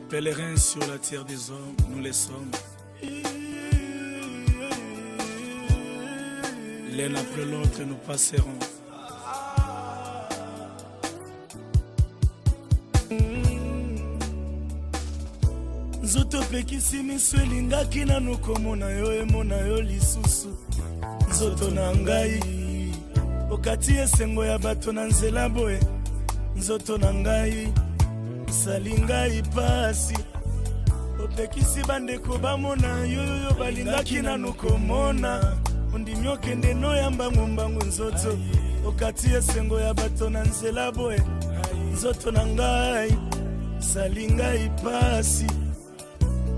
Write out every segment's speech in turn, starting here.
Pèlerins sur la terre des hommes, nous les sommes. L'un après l'autre, nous passerons. Nzoto pekisi miso elingaki nanu komona yo emona yo lisusu. Nzoto na ngai okati esengo ya bato na nzela boye. Nzoto na ngai sali ngai pasi opekisi bandeko bamona yo balingaki nanu komona. Ondimi okende noyamba ngombangu nzoto okati esengo ya bato na nzela boye. Nzoto na ngai sali ngai pasi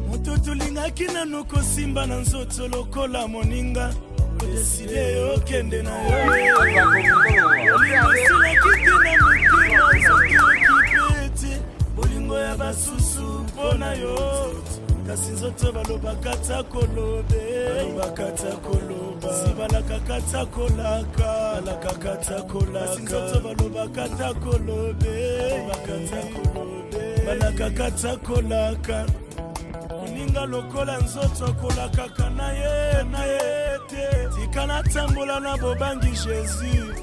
moto tulingaki nanu kosimba na nzoto lokola moninga odeside okende na yo olingosilaki te na mitima nzoto okipete bolingo ya basusu mpona yo kasi nzoto balobaka ta kolobe zibalaka ta kolaka alakaka ta kolaka kasi nzoto balobaka ta kolobe balakaka ta kolaka Ninga lokola nzoto kolakaka na ye te tika natambola na bobangi Jésus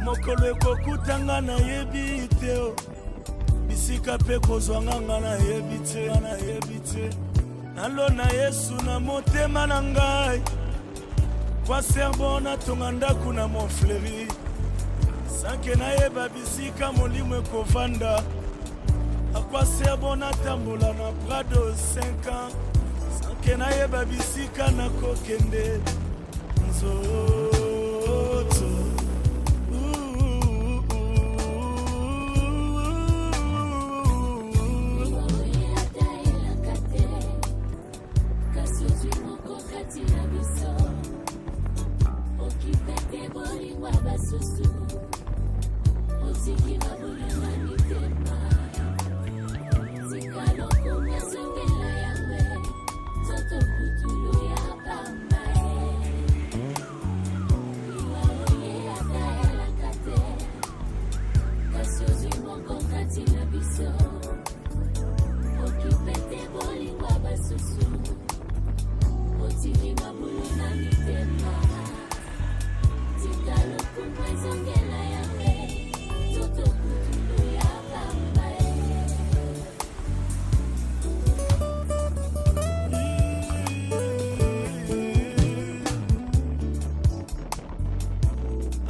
mokolo ekokutanga na yebi te bisika mpe kozwanga nga na yebi te nalona Yesu na motema na ngai kwa serbo natonga ndako na monfleri sanke nayeba bisika molimo ekovanda Akwa serbo na tambola na Prado 5 ans sanke nayeba bisika na kokende nzoto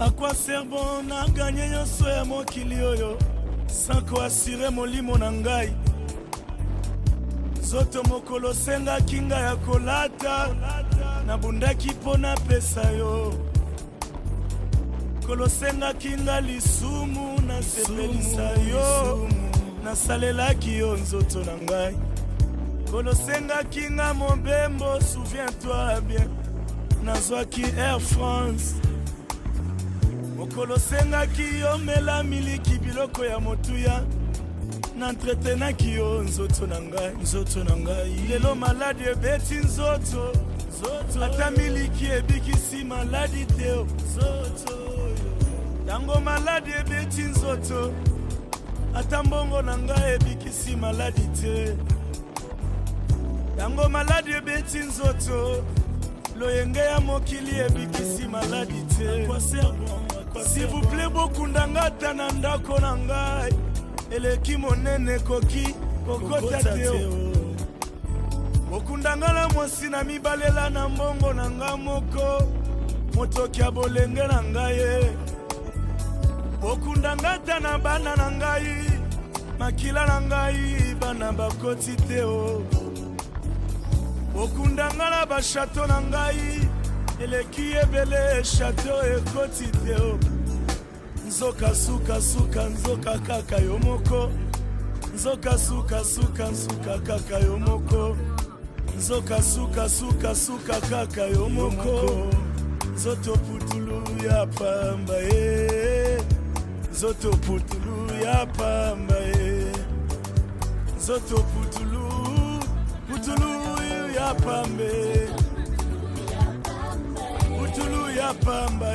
Akwa serbo na ganye nyonso ya mokili oyo sanko asire molimo na ngai zoto mokolo senga kinga ya kolata na bundaki pona pesa yo kolo senga kinga lisumu na sepelisa yo na salelaki yo nzoto na ngai kolo senga kinga mobembo souviens-toi bien nazwaki Air France Mokolo sengaki yo mela miliki biloko ya motuya n'entretenaki yo nzoto na ngai lelo maladi ebeti nzoto ata miliki ebikisi maladi te tango maladi ebeti nzoto ata mbongo na ngai ebikisi maladi te tango maladi ebeti nzoto loyenge ya mokili ebikisi maladi te S'il vous plaît, bokundanga tana ndako na ngai eleki monene koki kokota teo bokundanga la mwasi na mibalela na mbongo na nga moko motoki abolenge na ngai bokundanga tana bana na ngai makila na ngai bana bakoti teo bokundanga la bashato na ngai eleki ebele chateau ekoti teo nzoka suka nzoka kaka yo moko nzoka suka kaka yo moko nzoka suka kaka yo moko nzoto putulu ya pamba nzoto putulu ya pamba nzoto putulu ya pambe putulu ya pamba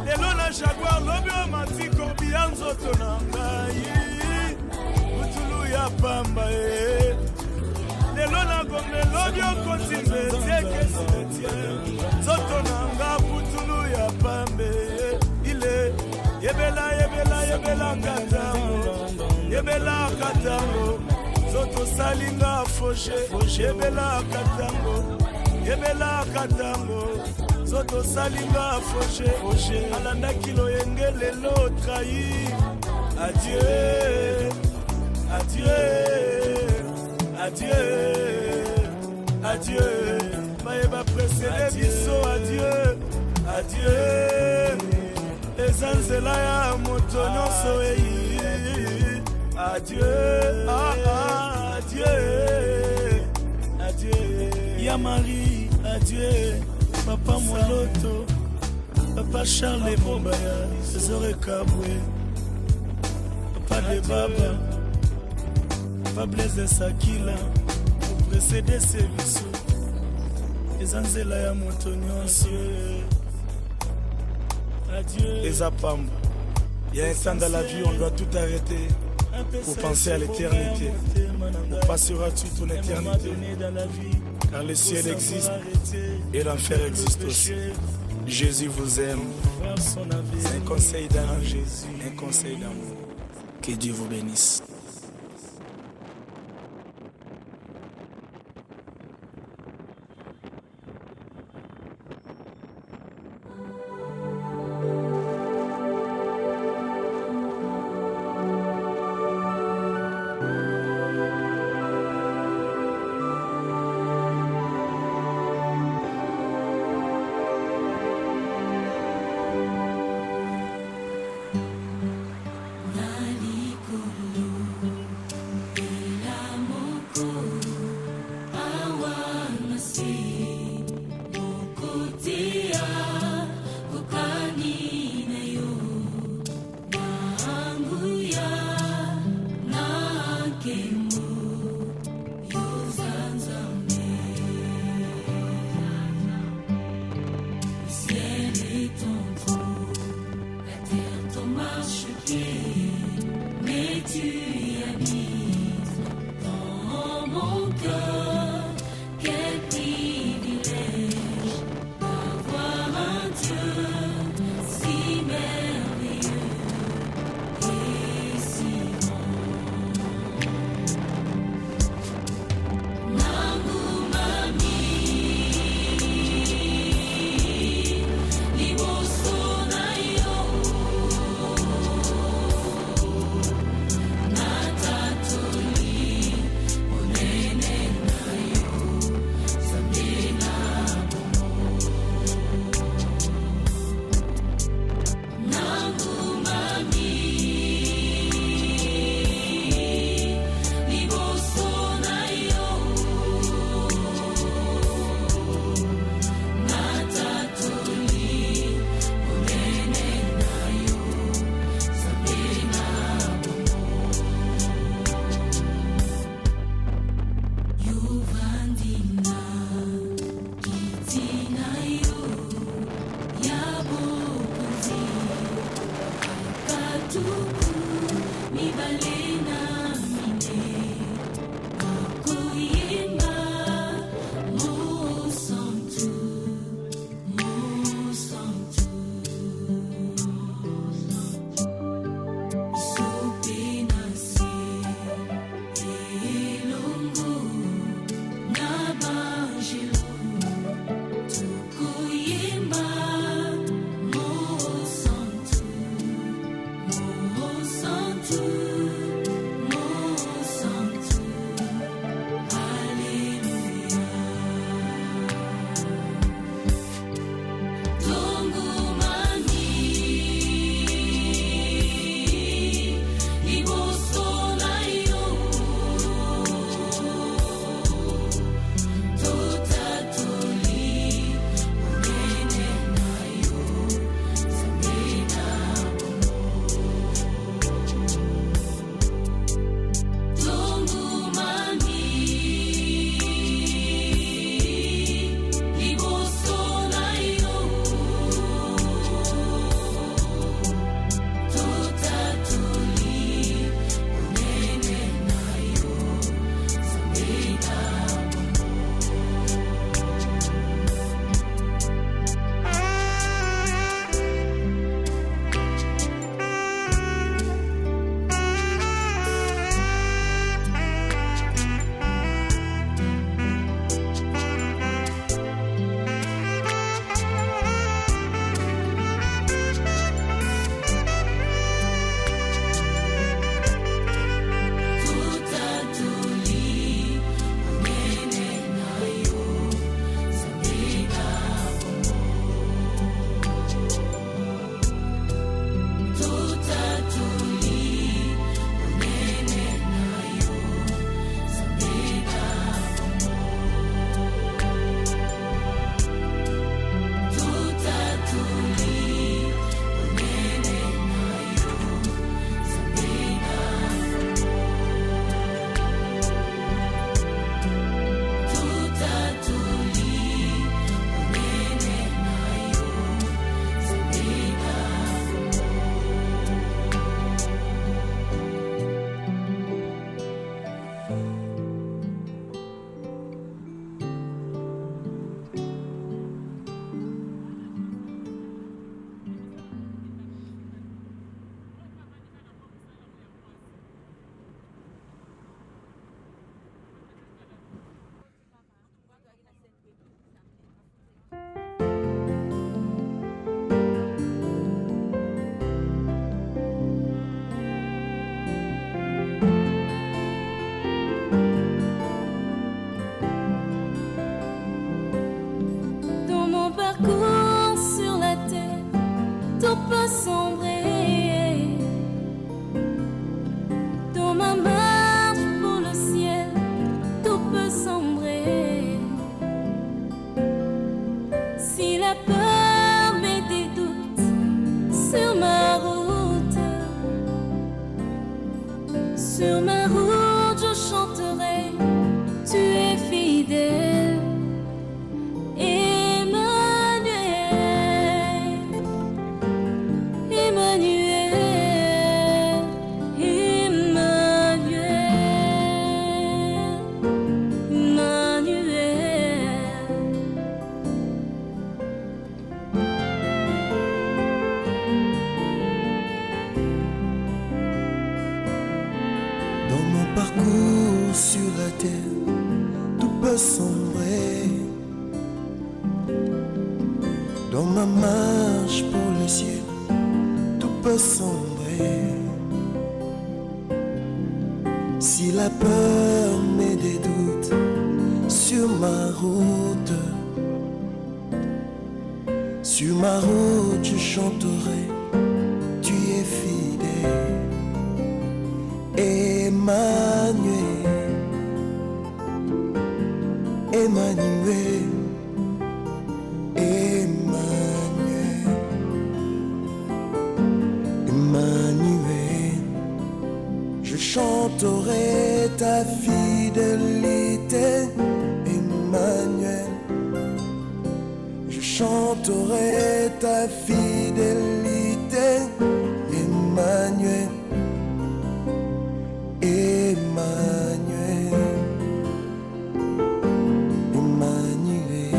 lelo na Jaguar lobi o matiko biya nzoto na ngai putulu ya pamba lelo na gomelo biokoti mbetieke simetie nzoto na nga putulu ya pambe ile yebela yebela yebela katango yebela katango nzoto salinga foshe yebela katango nzoto salinga foshe alanda kilo yenge lelo trahi adieu adieu adieu adieu bayeba presele biso adieu adieu eza nzela ya moto nyonso eyi adieu adieu adieu ya Marie adieu papa Moloto papa Charles Mombaya Zore Kabwe papa de Baba papa Blaise Sakila précédé service eza nzela ya moto nyonso adieu eza pamba. Il y a un instant dans la vie on doit tout arrêter pour penser à l'éternité. On passera toute une éternité car le ciel existe et l'enfer existe aussi. Jésus vous aime. C'est un conseil d'amour, un conseil d'amour. Que Dieu vous bénisse. Sur ma route je chanterai, tu es fidèle. Emmanuel, Emmanuel, Emmanuel, Emmanuel. Dans mon parcours sur la terre, tout peut sombrer. Dans ma marche pour le ciel, tout peut sombrer. Si la peur met des doutes sur ma route, je chanterai, tu es fidèle. Emmanuel, Emmanuel, Emmanuel, Emmanuel. Je chanterai ta fidélité, Emmanuel. Je chanterai ta fidélité, Emmanuel. Emmanuel, Emmanuel,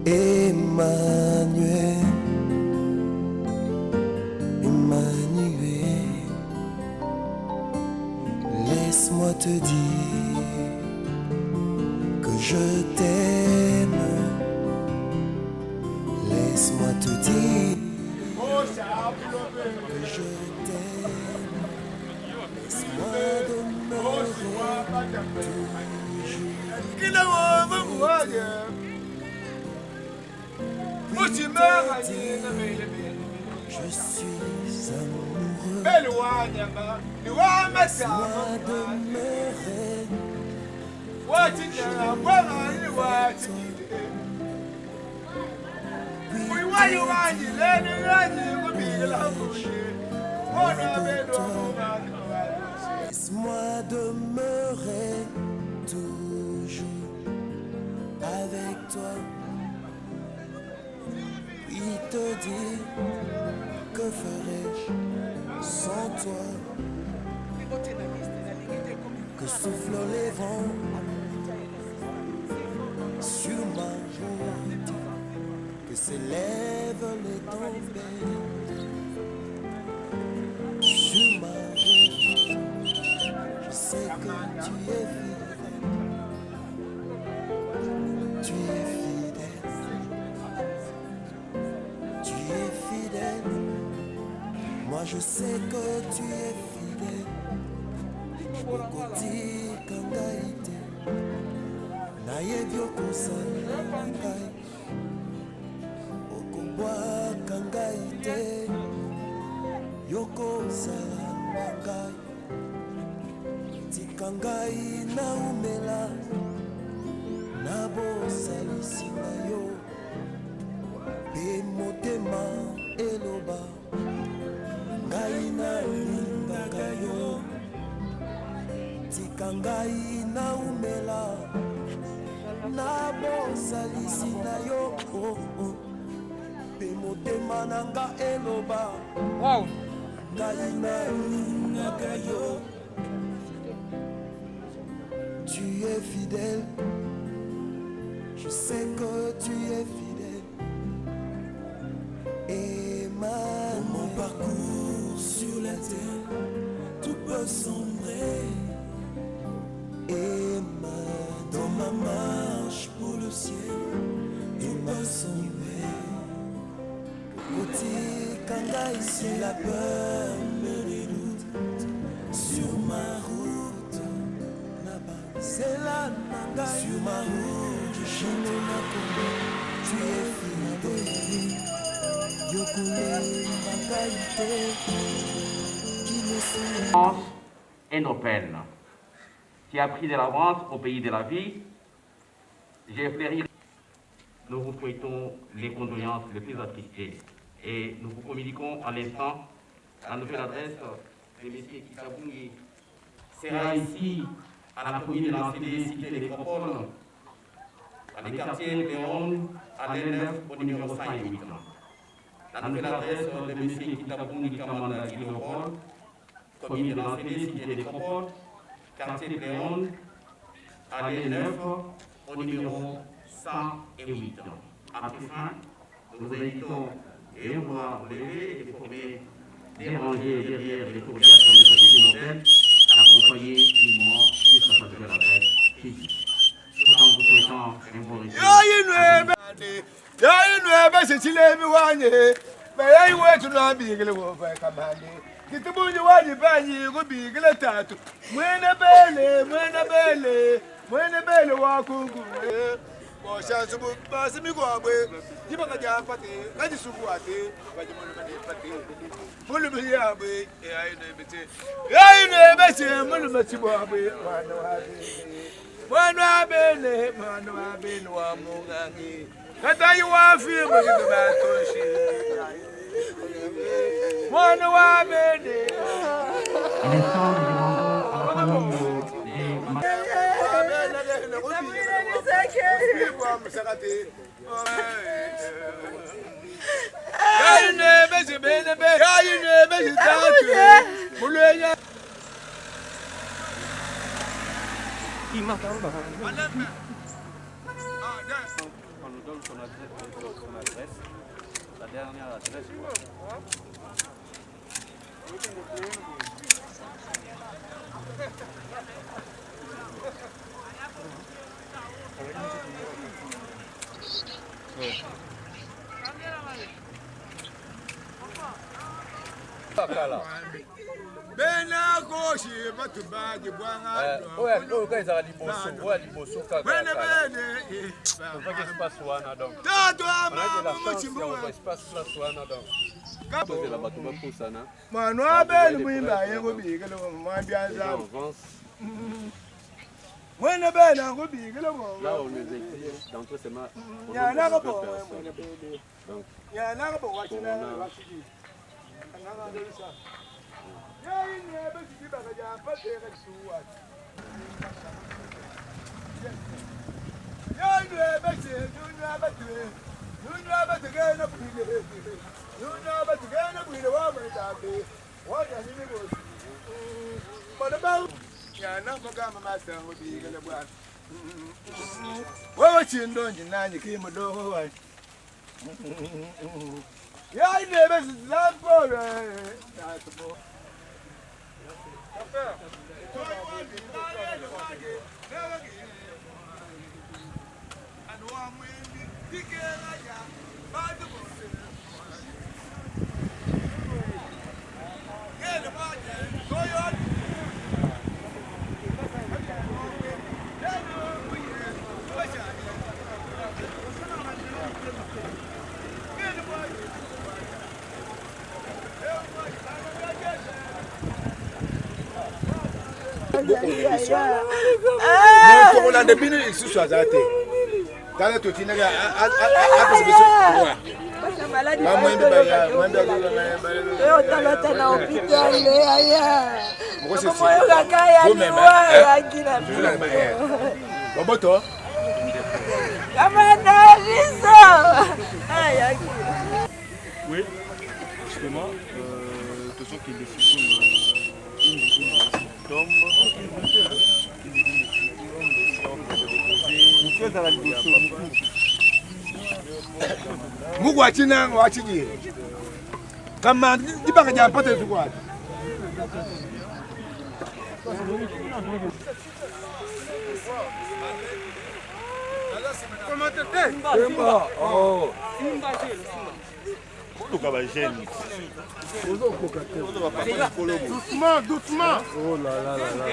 Emmanuel, Emmanuel. Laisse-moi te dire que je t'aime. Laisse-moi te dire que je t'aime. Laisse-moi je suis amoureux. Laisse-moi demeurer. Laisse-moi demeurer toujours avec toi. Puis te dire, que ferais-je sans toi? Que soufflent les vents sur ma route, que s'élèvent les tempêtes sur ma route. Je sais que tu es fidèle, tu es fidèle, tu es fidèle. Moi je sais que tu es fidèle. Okoti kangaite, nayebi okosala na ngai. Okobwa kangaite, yokosala na ngai. Tika ngai naumela, nabosalisi na yo. Pe motema eloba, ngai nalingaka yo. Tika ngai naumela, nabosalisi na yo. Pe motema nanga eloba, ngai nalingaka yo. Tu es fidèle, je sais que tu es fidèle. Et mon parcours sur la terre, tout peut sombrer. Et dans ma marche pour le ciel, tout peut sombrer. Côté Kangaï, c'est la peur, me déroute sur ma route. C'est la nanga sur ma route, je chante ma couleur. Tu es fidèle, Yokule Makaïté, qui me suit. Et nos peines, qui a pris de l'avance au pays de la vie. J'ai fleuri. Nous vous souhaitons les condoléances les plus attristées et nous vous communiquons à l'instant la nouvelle adresse de M. Kitabungi sera ici à la commune de l'Ancédé, cité des Nécropoles, dans les quartiers Léon, à l'E9, au numéro 5 et 8. La nouvelle adresse de M. Kitabungi Kamanda Guilopol, commune de l'Ancédé, cité des Nécropoles, quartier Léon, à l'E9, au numéro 100 et 8. À tout fin, nous vous invitons et on va vous lever et de former des rangées derrière les tours de la modèle, accompagné dignement jusqu'à sa nouvelle adresse physique. Tout en vous souhaitant un bon résultat. On nous donne son adresse, la dernière adresse. Là, on nous écrit d'entrée seulement. Oui, justement, de ce qu'il Doucement, doucement. Oh là là là là.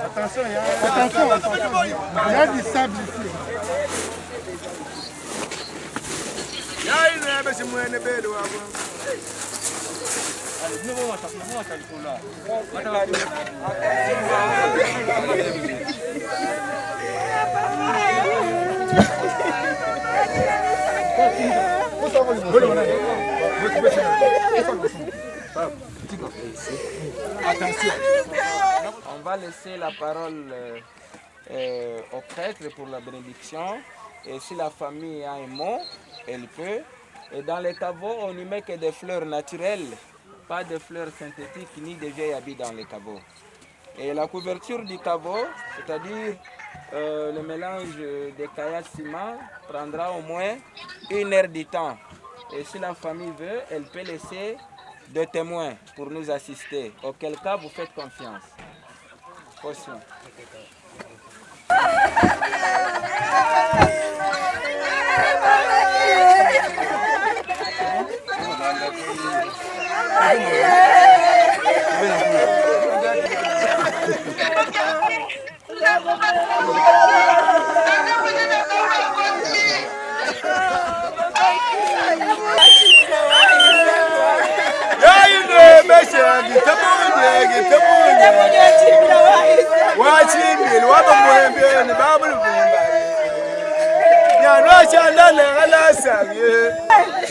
Attention, il y a du sable ici. Attention. On va laisser la parole au prêtre pour la bénédiction. Et si la famille a un mot, elle peut. Et dans les caveaux, on n'y met que des fleurs naturelles, pas de fleurs synthétiques ni de vieilles habits dans les caveaux. Et la couverture du caveau, c'est-à-dire le mélange de caillasses ciment, prendra au moins 1 heure de temps. Et si la famille veut, elle peut laisser 2 témoins pour nous assister, auquel cas vous faites confiance. Potion.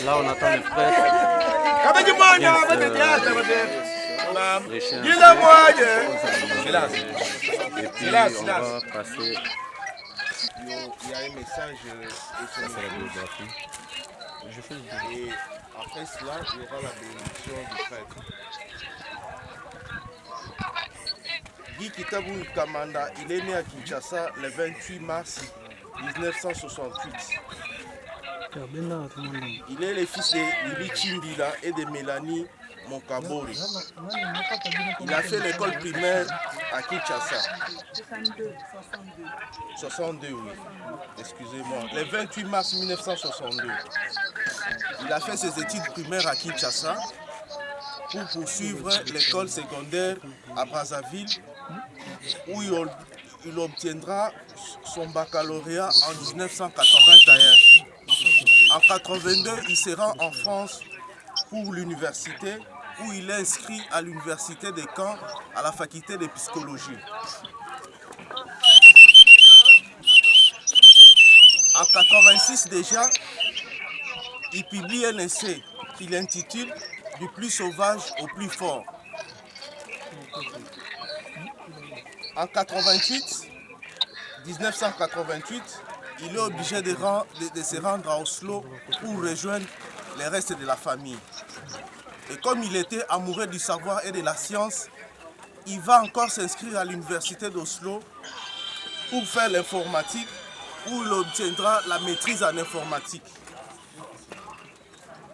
Là, on attend le prêtre. Les chiens. Et puis, on va passer. Il y a un message de Ça, c'est la biographie. Je fais le Et après cela, il y aura la bénédiction du prêtre. Guy Kitabou Kamanda, il est né à Kinshasa le 28 mars 1968. Il est le fils de Lili Chimbila et de Mélanie Monkabori. Il a fait l'école primaire à Kinshasa. 62, oui. Excusez-moi. Le 28 mars 1962. Il a fait ses études primaires à Kinshasa pour poursuivre l'école secondaire à Brazzaville où il obtiendra son baccalauréat en 1981. En 1982, il se rend en France pour l'université où il est inscrit à l'université de Caen à la faculté de psychologie. En 1986 déjà, il publie un essai qu'il intitule « Du plus sauvage au plus fort ». En 1988, il est obligé de se rendre à Oslo pour rejoindre les restes de la famille. Et comme il était amoureux du savoir et de la science, il va encore s'inscrire à l'université d'Oslo pour faire l'informatique, où il obtiendra la maîtrise en informatique.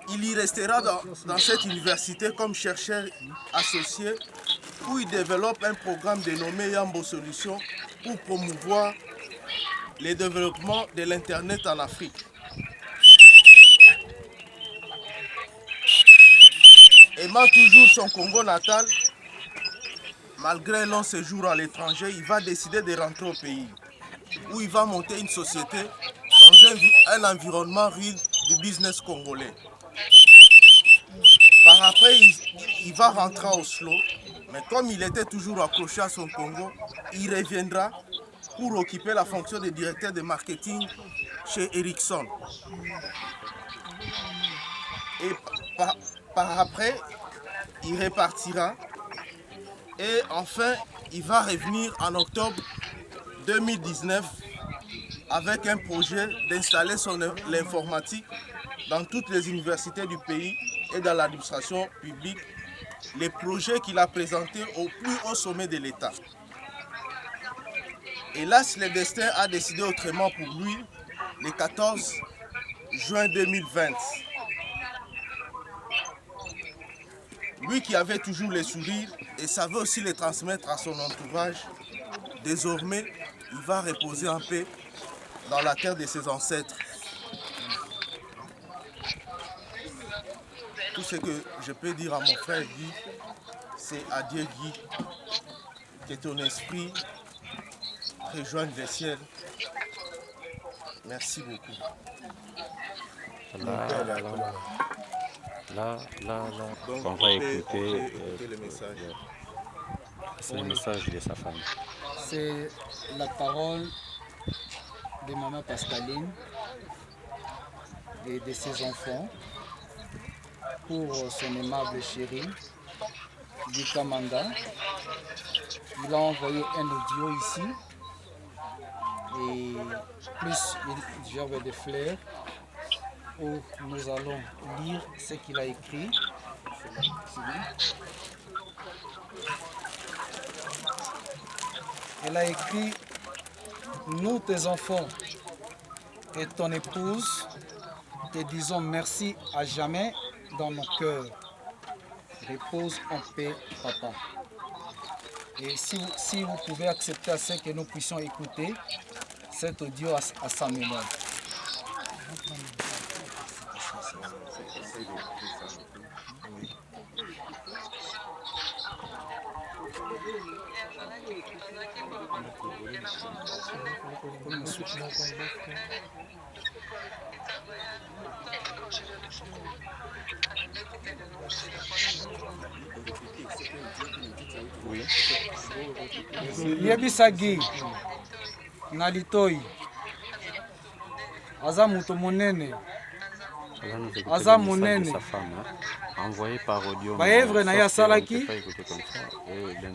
Il y restera dans cette université comme chercheur associé, où il développe un programme dénommé Yambo Solutions pour promouvoir le développement de l'Internet en Afrique. Aimant toujours son Congo natal, malgré un long séjour à l'étranger, il va décider de rentrer au pays, où il va monter une société dans un environnement riche du business congolais. Par après, il va rentrer à Oslo, mais comme il était toujours accroché à son Congo, il reviendra pour occuper la fonction de directeur de marketing chez Ericsson. Et par après, il repartira et enfin, il va revenir en octobre 2019 avec un projet d'installer l'informatique dans toutes les universités du pays et dans l'administration publique, les projets qu'il a présentés au plus haut sommet de l'État. Hélas, le destin a décidé autrement pour lui le 14 juin 2020. Lui qui avait toujours les sourires et savait aussi les transmettre à son entourage, désormais, il va reposer en paix dans la terre de ses ancêtres. Tout ce que je peux dire à mon frère Guy, c'est adieu Guy, que ton esprit rejoigne les ciels. Merci beaucoup. Là, Donc, on va écouter le message. c'est le message de sa famille. C'est la parole de maman Pascaline, de ses enfants. pour son aimable chéri, du Kamanda. Il a envoyé un audio ici. Et plus il gerbe des fleurs où nous allons lire ce qu'il a écrit. Il a écrit: nous, tes enfants et ton épouse, te disons merci à jamais dans nos cœurs. Repose en paix, papa. Et si vous pouvez accepter à ce que nous puissions écouter cet audio à sa mémoire. Oui. Yebisagi na litoi aza muto monene aza monene Envoyé par audio. baevre na ye asalaki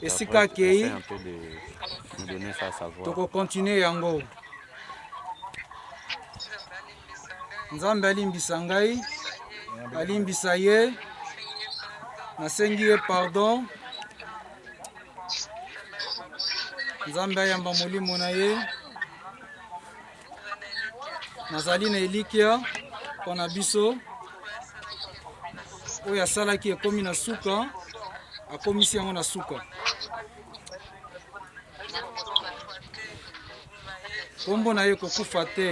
esika akei tokokontinue yango. Nzambe alimbisa ngai, alimbisa ye, nasengi ye pardon. Nzambe ayamba molimo na ye, nazali na elikya mpona biso oyo asalaki ekomi na suka, akomisi yango na suka. Kombo na ye kokufa te,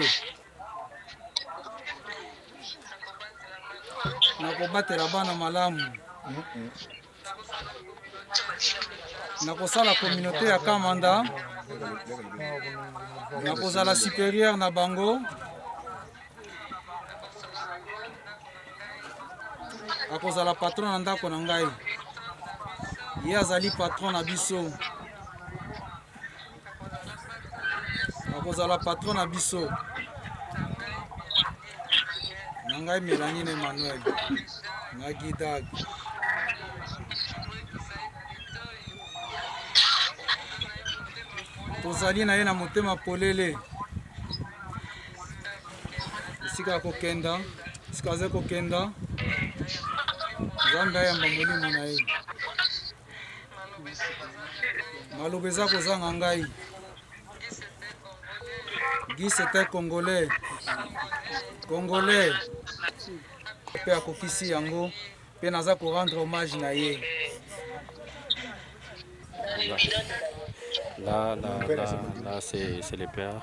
nakobatela bana malamu, nakosala communauté ya Kamanda, nakozala supérieur na bango, akozala patron na ndako na ngai, ye azali patron na biso, akozala patron na biso. Na ngai Mélanine Emmanuel na Gidag. Tozali na ye na motema polele, esika kokenda, esika aza kokenda, Nzambe ayamba molimo na ye. Maloba eza kozanga ngai. Guy c'était Congolais. Congolais. Pe akokisi yango, pe naza ko rendre hommage na ye. Là c'est le Père,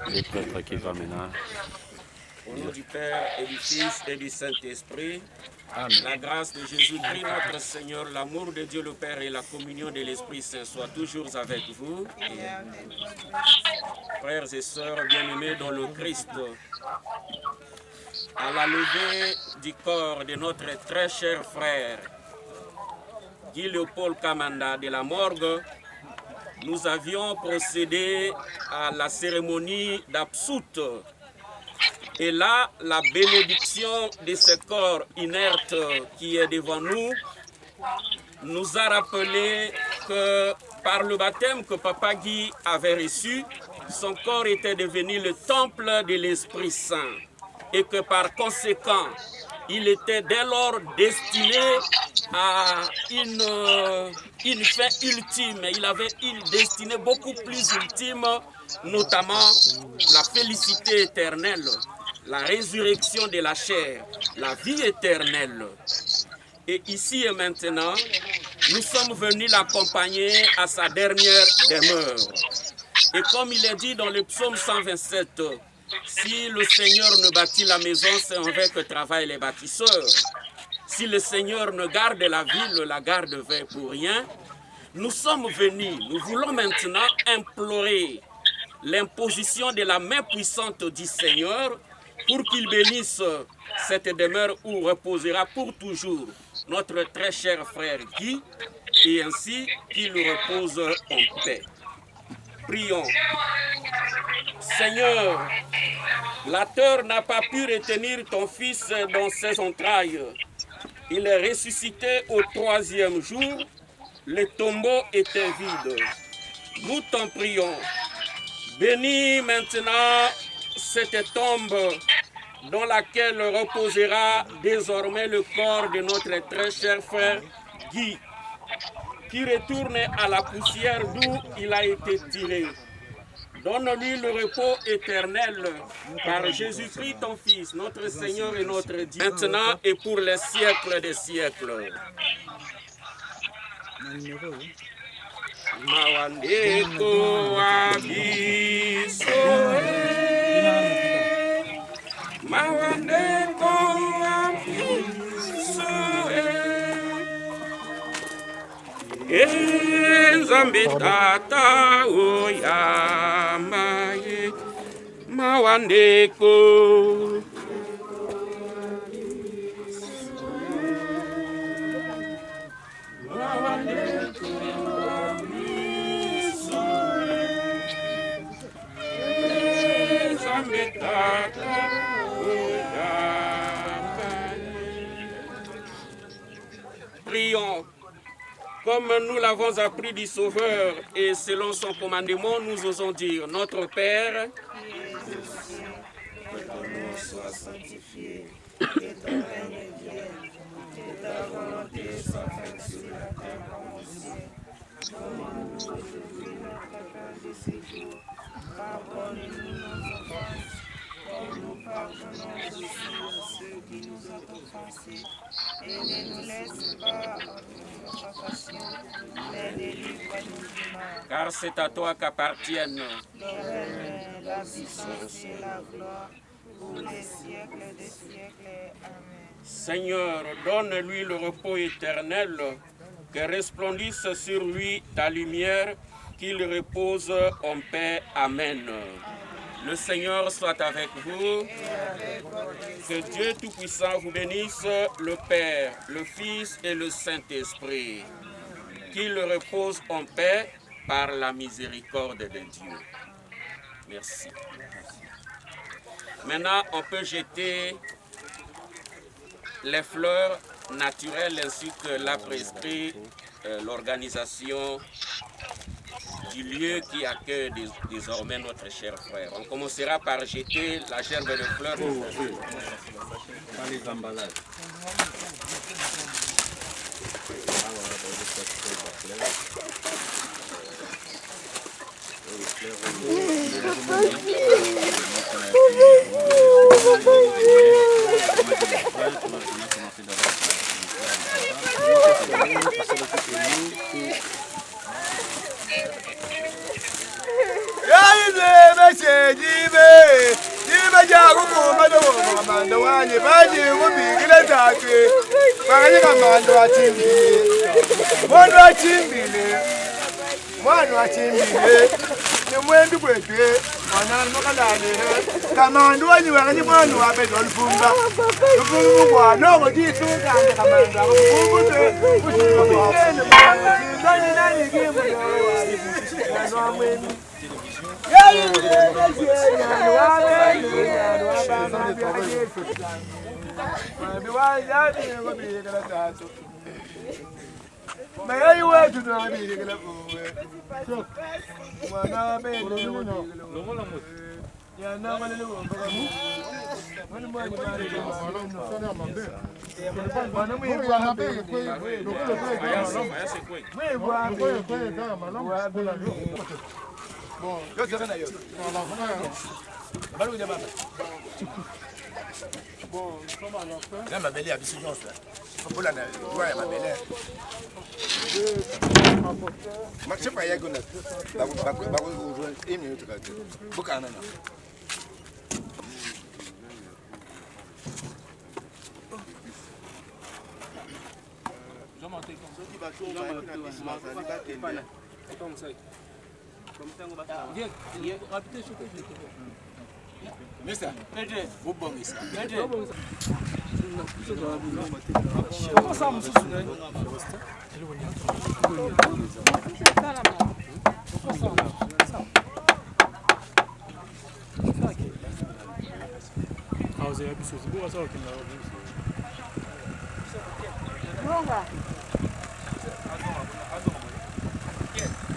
le prêtre qui va maintenant. Au nom du Père et du Fils et du Saint-Esprit, la grâce de Jésus-Christ, notre Seigneur, l'amour de Dieu le Père et la communion de l'Esprit Saint soient toujours avec vous. Frères et sœurs bien-aimés dans le Christ, à la levée du corps de notre très cher frère Guy Léopold Kamanda de la morgue, nous avions procédé à la cérémonie d'Absout. Et là, la bénédiction de ce corps inerte qui est devant nous nous a rappelé que par le baptême que Papa Guy avait reçu, son corps était devenu le temple de l'Esprit Saint. Et que par conséquent, il était dès lors destiné à une fin ultime. Il avait une destinée beaucoup plus ultime, notamment la félicité éternelle, la résurrection de la chair, la vie éternelle. Et ici et maintenant, nous sommes venus l'accompagner à sa dernière demeure. Et comme il est dit dans le psaume 127, si le Seigneur ne bâtit la maison, c'est en vain que travaillent les bâtisseurs. Si le Seigneur ne garde la ville, la garde vain pour rien. Nous sommes venus, nous voulons maintenant implorer l'imposition de la main puissante du Seigneur pour qu'il bénisse cette demeure où reposera pour toujours notre très cher frère Guy, et ainsi qu'il repose en paix. Prions. Seigneur, la terre n'a pas pu retenir ton fils dans ses entrailles. Il est ressuscité au 3e jour. Le tombeau était vide. Nous t'en prions. Bénis maintenant cette tombe dans laquelle reposera désormais le corps de notre très cher frère Guy, qui retourne à la poussière d'où il a été tiré. Donne-lui le repos éternel par Jésus-Christ, ton Fils, notre Seigneur et notre Dieu, maintenant et pour les siècles des siècles. Mawandeko wabiso, Mawandeko wabiso, Nzambe tata oyamaye, Mawandeko. Prions. Comme nous l'avons appris du Sauveur et selon son commandement, nous osons dire: Notre Père, que ton nom soit sanctifié, que ton règne vienne, que ta volonté soit faite sur la terre comme au ciel. Donne-nous aujourd'hui notre pain de ce jour. Pardonne-nous nos offenses, comme nous pardonnons aussi à ceux qui nous ont offensés. Et ne nous laisse pas entrer en tentation, mais délivre-nous du mal. car c'est à toi qu'appartiennent Le règne, la puissance et la gloire pour les siècles des siècles. Amen. Seigneur, donne-lui le repos éternel, que resplendisse sur lui ta lumière, qu'il repose en paix. Amen. Le Seigneur soit avec vous. Que Dieu Tout-Puissant vous bénisse, le Père, le Fils et le Saint-Esprit. Qu'il repose en paix par la miséricorde de Dieu. Merci. Maintenant, on peut jeter les fleurs naturelles ainsi que l'a prescrit l'organisation du lieu qui accueille désormais notre cher frère. On commencera par jeter la gerbe de fleurs. Dans les emballages. Mwana wachimbile ni mwendu bweke mwana makalale kamandu wanyiwa ni mwana wabedo lufumba lufumbu kwa nongo jisu kande kamandu akufumbuze kushiro kwa ndani nani kimu yo wa mweni yayi ni wabeni mais il y a tout dans la vie, il y a bon, nous sommes à l'enfer. Là, ma belle est à Bissignon, là. Faut la ouais, ma belle. Ma chef a yagona. Ba rejoindre 1 minute là. Boka nana. Jean-Martin, qui va chaud, comme ça. Viens, rapidez sur le Mister, vous bon ici. Comment ça, monsieur? Ah, vous avez vu ce que c'est beau, ça,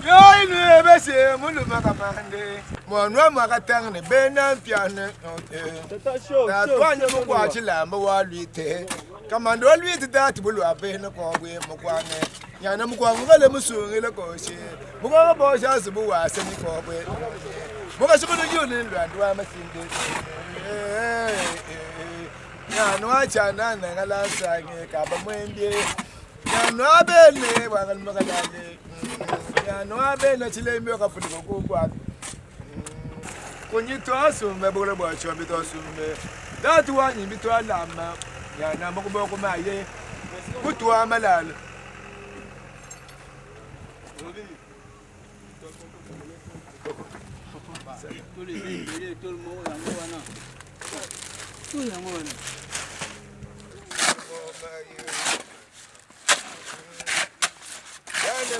Yo inu bese mulu makamande. Monwa makatang ne bena piano. Na twanye mu kwa chilamba wa lwite. Kamando lwite dati bulu abena ko bwe mu kwane. Nyana mu kwa ngale musungile ko she. Mu ko bo sha subu wa se ni ko bwe. Mu ka subu nyu ni lwandu wa masinde. Nyana wa chana na ngala sange ka ba mwendie. Nyana bene wa ngal makalale. No abena chilembe akafunika kokwa kunyito asumbe bole bwacho mbito asumbe datu wanyi mbito alama ya namba kuboko maye kutwa amalala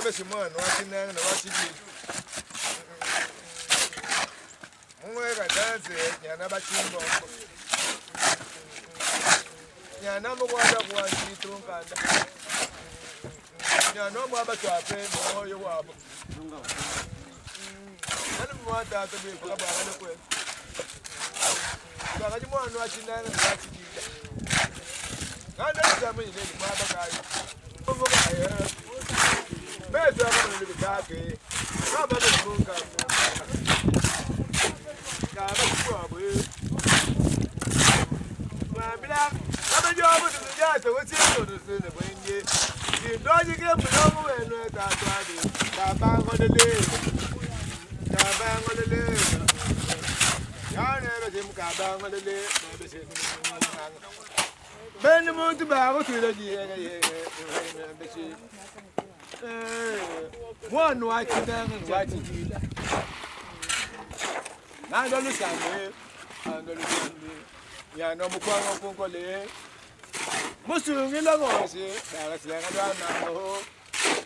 never see one watching them and watching you. Mwega dance, Yana Chimbo. Yana Mwada was eating Kanda. Yana no more but to pay more you are. I don't want that to be for about a quick. But I don't want watching them and watching you. I don't tell me the mother guy. Beto agora no bicaque. Acaba de bunga. Acaba de pobre. Mamila, aba jogo do jato, o tio do sene benge. Se doje que não é no tá tuado. Tá bango de le. Tá bango de le. Já era de muca bango de le, deve ser. Bem muito bago tudo de one watching them and watching you. I don't understand it. I don't understand it. Ya no mukwango kunkole. Musungi lagosi, kalaslenga dwana.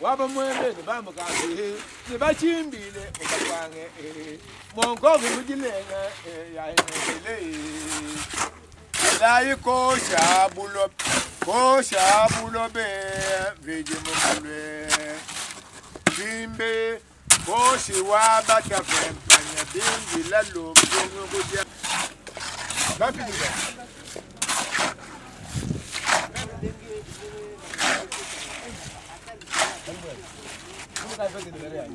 Waba mwembe ba mukasi. Ni ba chimbile ukakwange. Mongo kujilenga ya ile. Dai ko shabulo. Ko shabulo be veje mukule. Bimbe boshi wa bata fempanya bimbi la lo bongo godia bapi diga como tá fazendo galera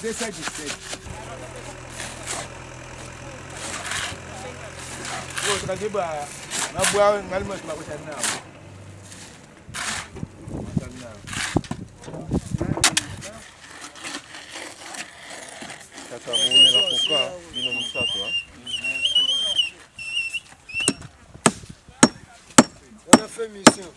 Dessa de ser. Vou trazer para na boa, ngal mas ma ko tan na. Tata mone la coca, bino musato, On a fait mission.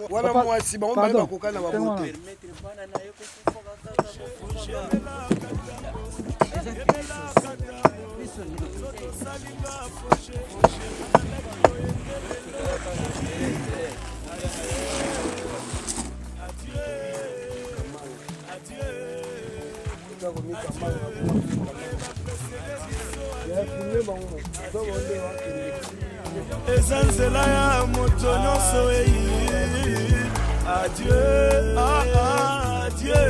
Wana mwasi ba omba ba kokana ba bote. eza nzela ya moto nyonso eyi. Adieu, adieu,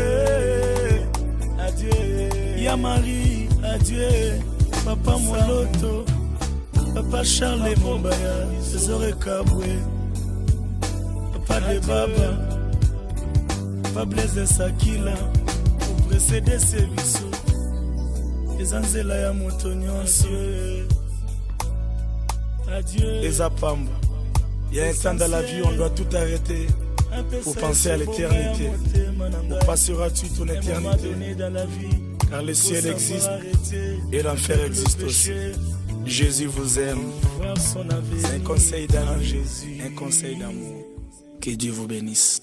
adieu. Ya Marie, adieu. Papa Moloto, papa Papa Charles Mombaya, César Kabwe, Papa de Baba, Papa Blaise Sakila, pour précéder ces bisous. Les Anzela ya Montonyonso. Adieu. Les Apamba. Il y a un temps dans la vie où on doit tout arrêter pour penser à l'éternité. Où passeras-tu ton éternité? Car le ciel existe et l'enfer existe aussi. Jésus vous aime. C'est un conseil d'amour. Un conseil d'amour. Que Dieu vous bénisse.